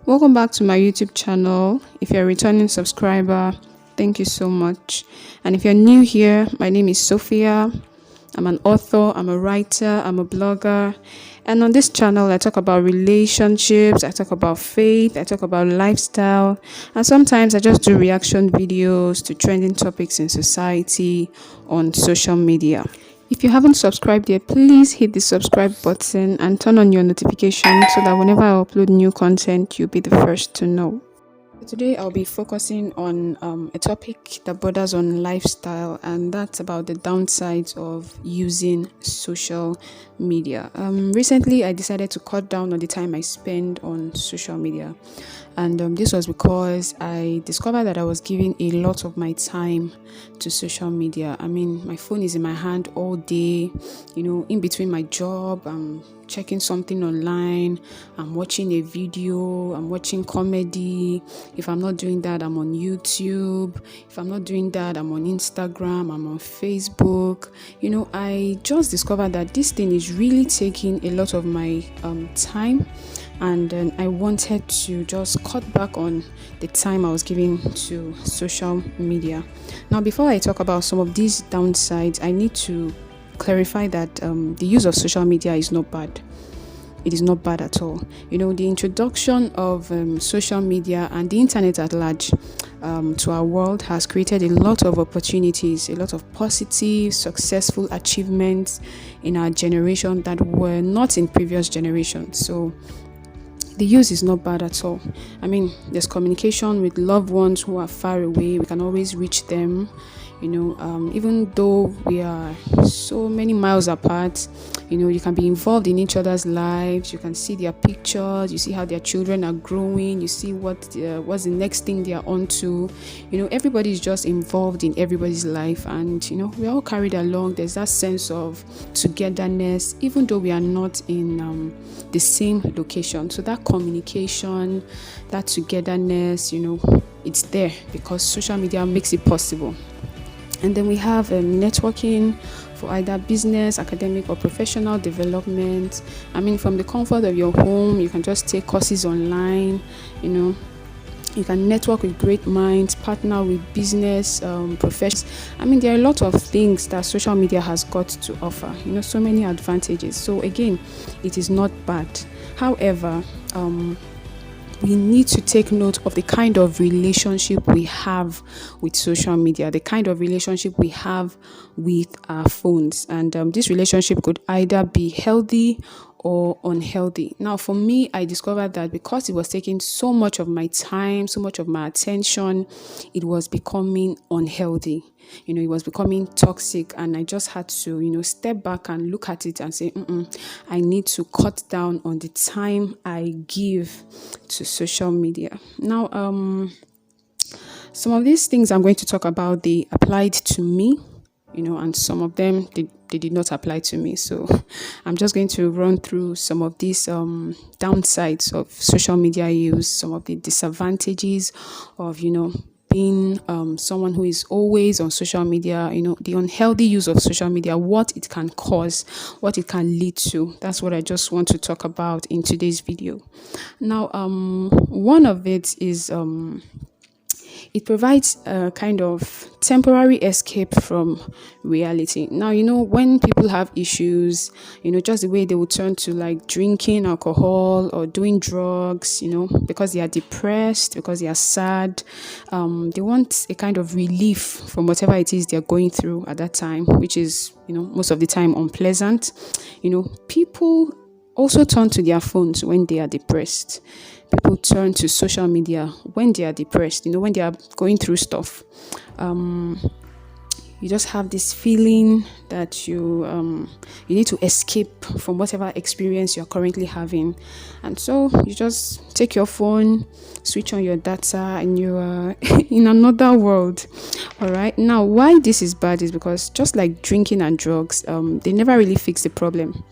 Welcome back to my YouTube channel. If you're a returning subscriber, thank you so much. And if you're new here, my name is Sophia. I'm an author, I'm a writer, I'm a blogger. And on this channel, I talk about relationships, I talk about faith, I talk about lifestyle. And sometimes I just do reaction videos to trending topics in society on social media. If you haven't subscribed yet, please hit the subscribe button and turn on your notifications so that whenever I upload new content, you'll be the first to know. Today, I'll be focusing on a topic that borders on lifestyle, and that's about the downsides of using social media. Recently, I decided to cut down on the time I spend on social media, and this was because I discovered that I was giving a lot of my time to social media. I mean, my phone is in my hand all day, in between my job, I'm checking something online, I'm watching a video, I'm watching comedy. If I'm not doing that, I'm on YouTube. If I'm not doing that, I'm on Instagram, I'm on Facebook. I just discovered that this thing is really taking a lot of my time, and I wanted to just cut back on the time I was giving to social media. Now, before I talk about some of these downsides, I need to clarify that the use of social media is not bad. It is not bad at all. The introduction of social media and the internet at large to our world has created a lot of opportunities, a lot of positive, successful achievements in our generation that were not in previous generations. So the use is not bad at all. I mean, there's communication with loved ones who are far away. We can always reach them. Even though we are so many miles apart, you can be involved in each other's lives. You can see their pictures, you see how their children are growing, you see what's the next thing they are on to. Everybody is just involved in everybody's life, and we're all carried along. There's that sense of togetherness, even though we are not in the same location. So that communication, that togetherness, it's there because social media makes it possible. And then we have networking for either business, academic, or professional development. I mean, from the comfort of your home, you can just take courses online. You can network with great minds, partner with business professionals. I mean, there are a lot of things that social media has got to offer. So many advantages. So again, it is not bad. However, we need to take note of the kind of relationship we have with social media, the kind of relationship we have with our phones. And this relationship could either be healthy or unhealthy. Now, for me, I discovered that because it was taking so much of my time, so much of my attention, it was becoming unhealthy. It was becoming toxic, and I just had to, step back and look at it and say, I need to cut down on the time I give to social media. Now, some of these things I'm going to talk about, they applied to me, and some of them, they did not apply to me. So I'm just going to run through some of these downsides of social media use, some of the disadvantages of, being someone who is always on social media, the unhealthy use of social media, what it can cause, what it can lead to. That's what I just want to talk about in today's video. Now, one of it is it provides a kind of temporary escape from reality. Now, when people have issues, just the way they will turn to like drinking alcohol or doing drugs, because they are depressed, because they are sad, they want a kind of relief from whatever it is they're going through at that time, which is, most of the time unpleasant. People also turn to their phones when they are depressed. People turn to social media when they are depressed, when they are going through stuff. You just have this feeling that you need to escape from whatever experience you're currently having. And so you just take your phone, switch on your data, and you're in another world. All right. Now, why this is bad is because just like drinking and drugs, they never really fix the problem.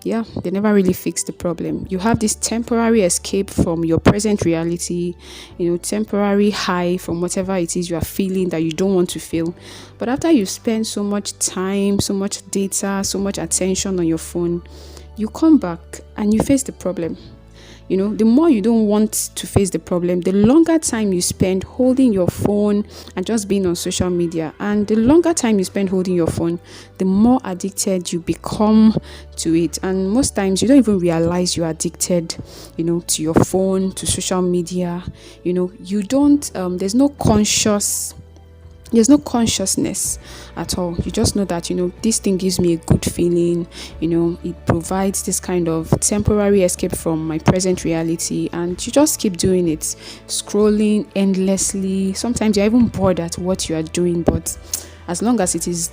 Yeah, they never really fix the problem. You have this temporary escape from your present reality, temporary high from whatever it is you are feeling that you don't want to feel. But after you spend so much time, so much data, so much attention on your phone, you come back and you face the problem. The more you don't want to face the problem, the longer time you spend holding your phone and just being on social media. And the longer time you spend holding your phone, the more addicted you become to it. And most times you don't even realize you're addicted, to your phone, to social media. You don't, there's no consciousness at all. You just know that, this thing gives me a good feeling. It provides this kind of temporary escape from my present reality, and you just keep doing it, scrolling endlessly. Sometimes you're even bored at what you are doing, but as long as it is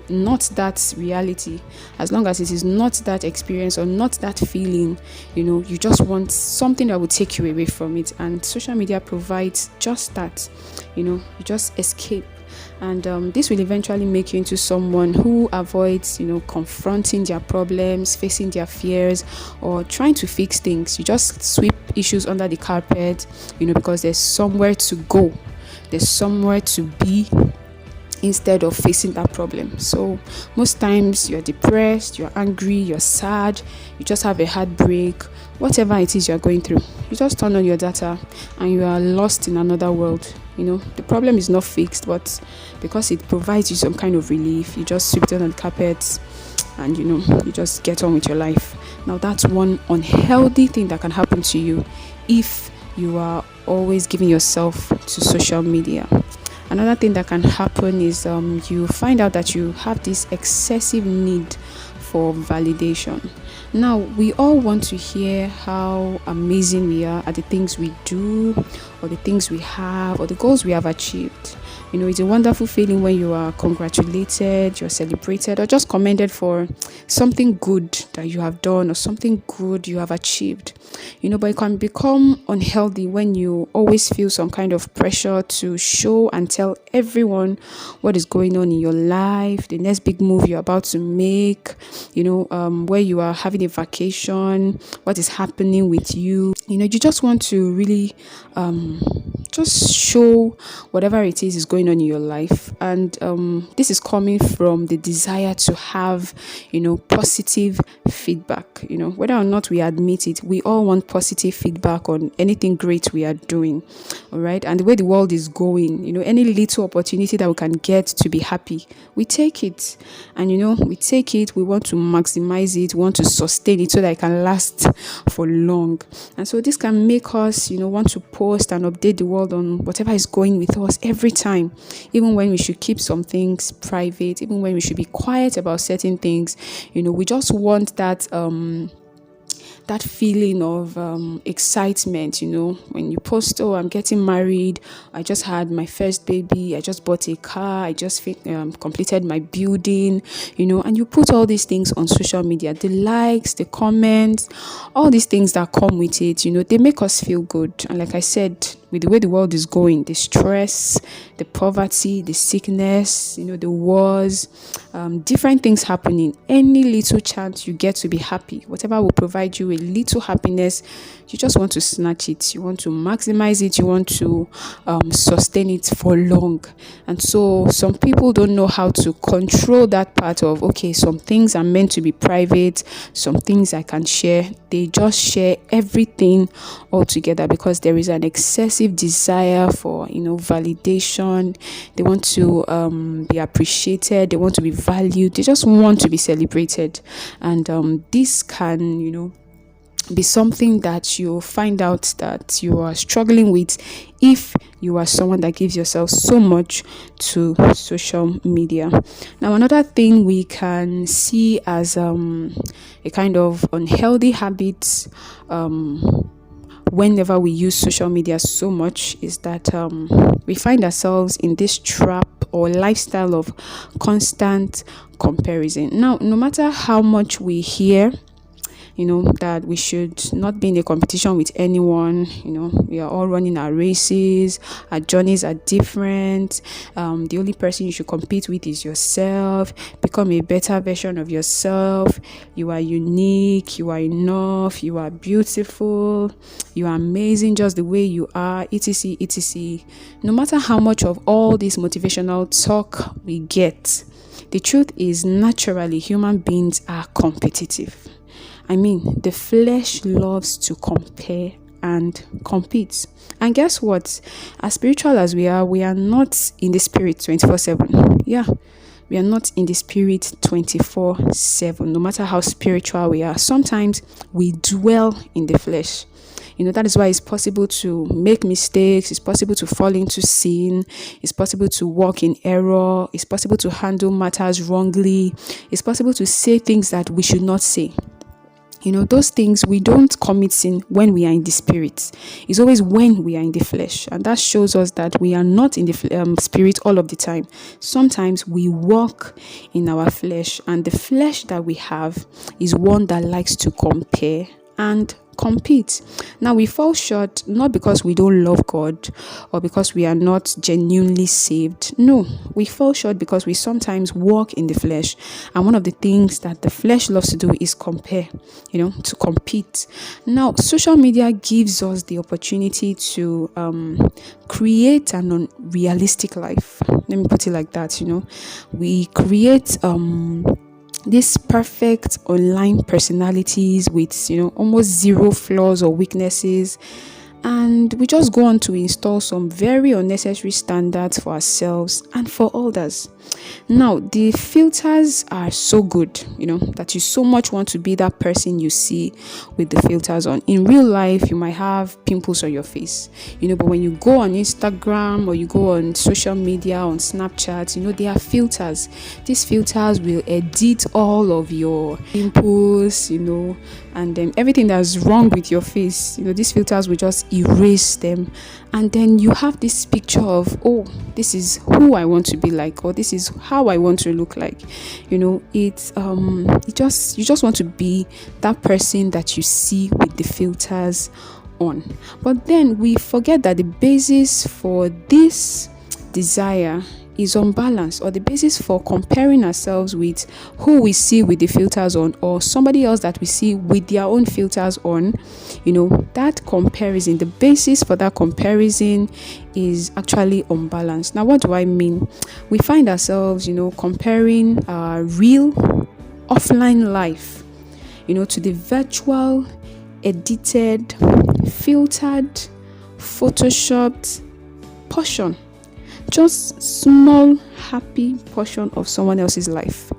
not that reality, as long as it is not that experience or not that feeling, you just want something that will take you away from it. And social media provides just that. You just escape. And this will eventually make you into someone who avoids, confronting their problems, facing their fears, or trying to fix things. You just sweep issues under the carpet, because there's somewhere to go, there's somewhere to be, instead of facing that problem. So most times you're depressed, you're angry, you're sad, you just have a heartbreak, whatever it is you're going through, you just turn on your data and you are lost in another world. The problem is not fixed, but because it provides you some kind of relief, you just sweep it on the carpet and you just get on with your life. Now that's one unhealthy thing that can happen to you if you are always giving yourself to social media. Another thing that can happen is you find out that you have this excessive need for validation. Now, we all want to hear how amazing we are at the things we do, or the things we have, or the goals we have achieved. It's a wonderful feeling when you are congratulated, you're celebrated, or just commended for something good that you have done or something good you have achieved. But it can become unhealthy when you always feel some kind of pressure to show and tell everyone what is going on in your life, the next big move you're about to make, where you are having a vacation, what is happening with you. You just want to really just show whatever it is going on in your life. And this is coming from the desire to have, positive feedback. Whether or not we admit it, we all want positive feedback on anything great we are doing. All right. And the way the world is going, any little opportunity that we can get to be happy, we take it. And, we take it, we want to maximize it, we want to sustain it so that it can last for long. And so this can make us, want to post and update the world on whatever is going with us every time, even when we should keep some things private, even when we should be quiet about certain things. We just want that feeling of excitement, when you post, oh, I'm getting married, I just had my first baby, I just bought a car, I just completed my building, and you put all these things on social media, the likes, the comments, all these things that come with it, they make us feel good. And like I said, with the way the world is going, the stress, the poverty, the sickness, the wars, different things happening, any little chance you get to be happy, whatever will provide you a little happiness, you just want to snatch it, you want to maximize it, you want to sustain it for long. And so some people don't know how to control that part of, okay, some things are meant to be private, some things I can share. They just share everything all together because there is an excessive desire for validation. They want to be appreciated, they want to be valued, they just want to be celebrated. And this can be something that you find out that you are struggling with if you are someone that gives yourself so much to social media. Now, another thing we can see as a kind of unhealthy habit whenever we use social media so much is that we find ourselves in this trap or lifestyle of constant comparison. Now, no matter how much we hear that we should not be in a competition with anyone, we are all running our races, our journeys are different, the only person you should compete with is yourself, become a better version of yourself, you are unique, you are enough, you are beautiful, you are amazing just the way you are, etc, etc. No matter how much of all this motivational talk we get, the truth is naturally human beings are competitive. I mean, the flesh loves to compare and compete. And guess what? As spiritual as we are not in the spirit 24/7. Yeah. We are not in the spirit 24/7, no matter how spiritual we are. Sometimes we dwell in the flesh. That is why it's possible to make mistakes. It's possible to fall into sin. It's possible to walk in error. It's possible to handle matters wrongly. It's possible to say things that we should not say. Those things, we don't commit sin when we are in the spirit. It's always when we are in the flesh. And that shows us that we are not in the spirit all of the time. Sometimes we walk in our flesh, and the flesh that we have is one that likes to compare and compete. Now, we fall short not because we don't love God or because we are not genuinely saved. No, we fall short because we sometimes walk in the flesh, and one of the things that the flesh loves to do is compare, to compete. Now, social media gives us the opportunity to create an unrealistic life. Let me put it like that. We create these perfect online personalities with almost zero flaws or weaknesses, and we just go on to install some very unnecessary standards for ourselves and for others. Now, the filters are so good, that you so much want to be that person you see with the filters on. In real life, you might have pimples on your face, but when you go on Instagram or you go on social media, on Snapchat, they are filters. These filters will edit all of your pimples, and then everything that's wrong with your face, these filters will just erase them. And then you have this picture of, oh, this is who I want to be like, or this is how I want to look like. You just want to be that person that you see with the filters on. But then we forget that the basis for this desire is unbalanced, or the basis for comparing ourselves with who we see with the filters on, or somebody else that we see with their own filters on. That comparison, the basis for that comparison is actually unbalanced. Now, what do I mean? We find ourselves, comparing our real offline life, to the virtual, edited, filtered, photoshopped portion. Just small happy portion of someone else's life.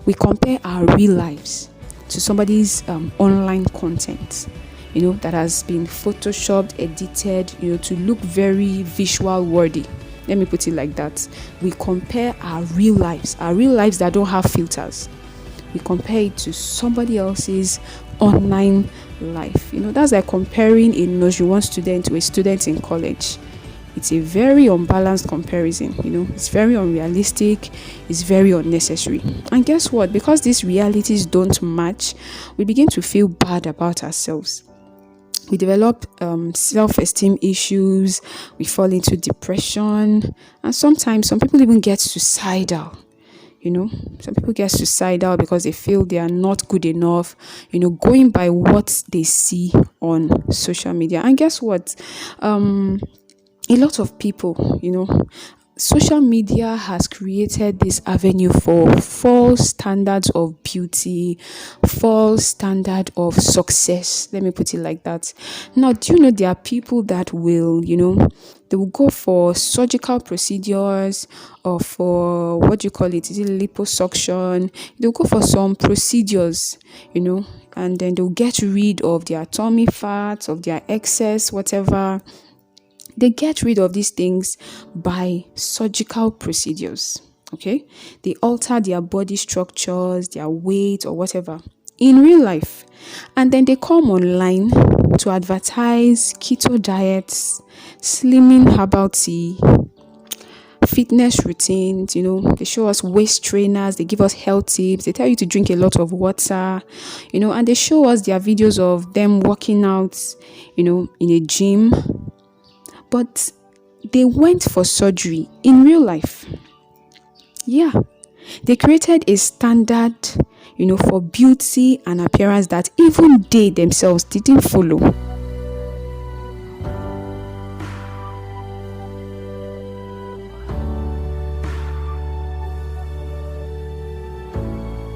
We compare our real lives to somebody's online content, that has been photoshopped, edited, to look very visual worthy. Let me put it like that. We compare our real lives that don't have filters. We compare it to somebody else's online life. That's like comparing a nursery 1 student to a student in college. It's a very unbalanced comparison. It's very unrealistic. It's very unnecessary. And guess what? Because these realities don't match, we begin to feel bad about ourselves. We develop self-esteem issues. We fall into depression. And sometimes some people even get suicidal. Some people get suicidal because they feel they are not good enough, going by what they see on social media. And guess what? A lot of people, social media has created this avenue for false standards of beauty, false standard of success. Let me put it like that. Now, do you know there are people that will, they will go for surgical procedures, or for, what do you call it? Is it liposuction? They'll go for some procedures, and then they'll get rid of their tummy fat, of their excess, whatever. They get rid of these things by surgical procedures, okay? They alter their body structures, their weight, or whatever in real life. And then they come online to advertise keto diets, slimming herbal tea, fitness routines. They show us waist trainers, they give us health tips, they tell you to drink a lot of water, and they show us their videos of them working out, in a gym. But they went for surgery in real life. Yeah. They created a standard, for beauty and appearance that even they themselves didn't follow.